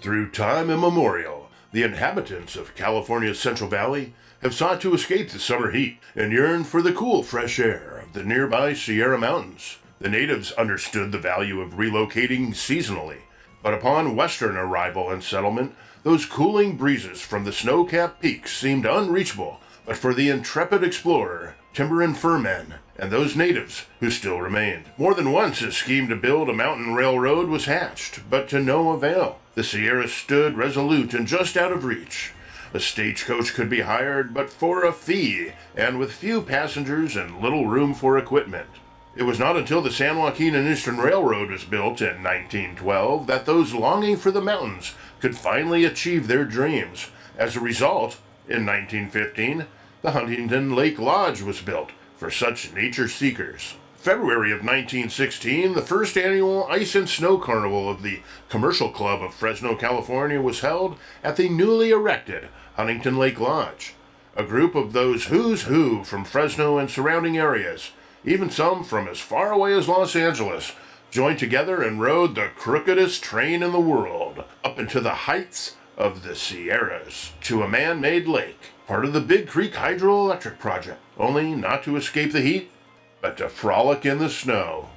Through time immemorial, the inhabitants of California's Central Valley have sought to escape the summer heat and yearn for the cool, fresh air of the nearby Sierra Mountains. The natives understood the value of relocating seasonally, but upon Western arrival and settlement, those cooling breezes from the snow-capped peaks seemed unreachable, but for the intrepid explorer, timber and fur men, and those natives who still remained. More than once a scheme to build a mountain railroad was hatched, but to no avail. The Sierras stood resolute and just out of reach. A stagecoach could be hired, but for a fee, and with few passengers and little room for equipment. It was not until the San Joaquin Eastern Railroad was built in 1912 that those longing for the mountains could finally achieve their dreams. As a result, in 1915, the Huntington Lake Lodge was built for such nature seekers. February of 1916, the first annual Ice and Snow Carnival of the Commercial Club of Fresno, California was held at the newly erected Huntington Lake Lodge. A group of those who's who from Fresno and surrounding areas, even some from as far away as Los Angeles, joined together and rode the crookedest train in the world up into the heights of the Sierras to a man-made lake, part of the Big Creek Hydroelectric Project, only not to escape the heat, but to frolic in the snow.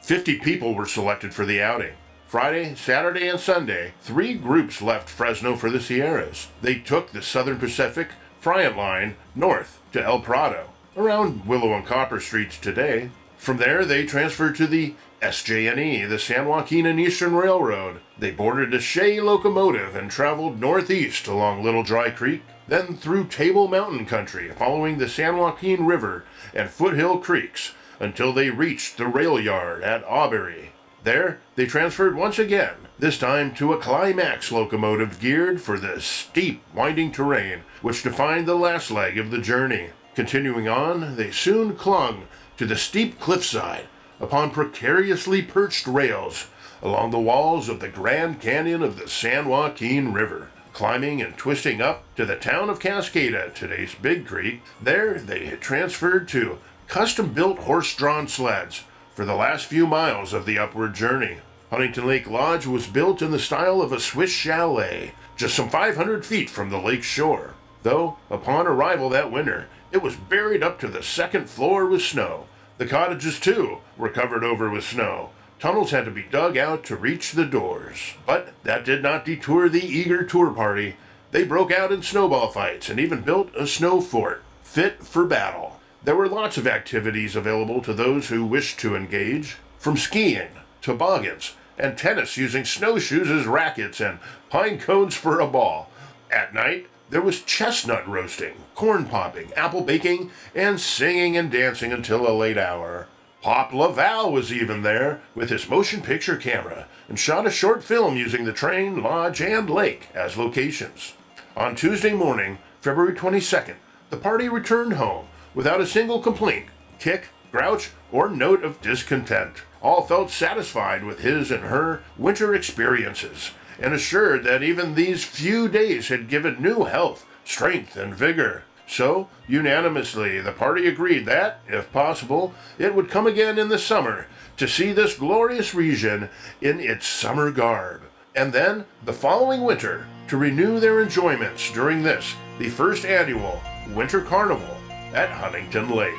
50 people were selected for the outing. Friday, Saturday, and Sunday, 3 groups left Fresno for the Sierras. They took the Southern Pacific Friant Line north to El Prado, around Willow and Copper Streets today. From there, they transferred to the SJNE, the San Joaquin Eastern Railroad. They boarded a Shea locomotive and traveled northeast along Little Dry Creek, then through Table Mountain Country, following the San Joaquin River and foothill creeks, until they reached the rail yard at Auberry. There, they transferred once again, this time to a Climax locomotive geared for the steep, winding terrain which defined the last leg of the journey. Continuing on, they soon clung to the steep cliffside upon precariously perched rails along the walls of the Grand Canyon of the San Joaquin River. Climbing and twisting up to the town of Cascada, today's Big Creek, there they had transferred to custom-built horse-drawn sleds for the last few miles of the upward journey. Huntington Lake Lodge was built in the style of a Swiss chalet, just some 500 feet from the lake shore. Though, upon arrival that winter, it was buried up to the second floor with snow. The cottages, too, were covered over with snow. Tunnels had to be dug out to reach the doors. But that did not deter the eager tour party. They broke out in snowball fights and even built a snow fort, fit for battle. There were lots of activities available to those who wished to engage, from skiing, toboggans, and tennis using snowshoes as rackets and pine cones for a ball. At night, there was chestnut roasting, corn popping, apple baking, and singing and dancing until a late hour. Pop Laval was even there with his motion picture camera and shot a short film using the train, lodge, and lake as locations. On Tuesday morning, February 22nd, the party returned home without a single complaint, kick, grouch, or note of discontent. All felt satisfied with his and her winter experiences and assured that even these few days had given new health, strength, and vigor. So, unanimously, the party agreed that, if possible, it would come again in the summer to see this glorious region in its summer garb, and then, the following winter, to renew their enjoyments during this, the first annual Winter Carnival at Huntington Lake.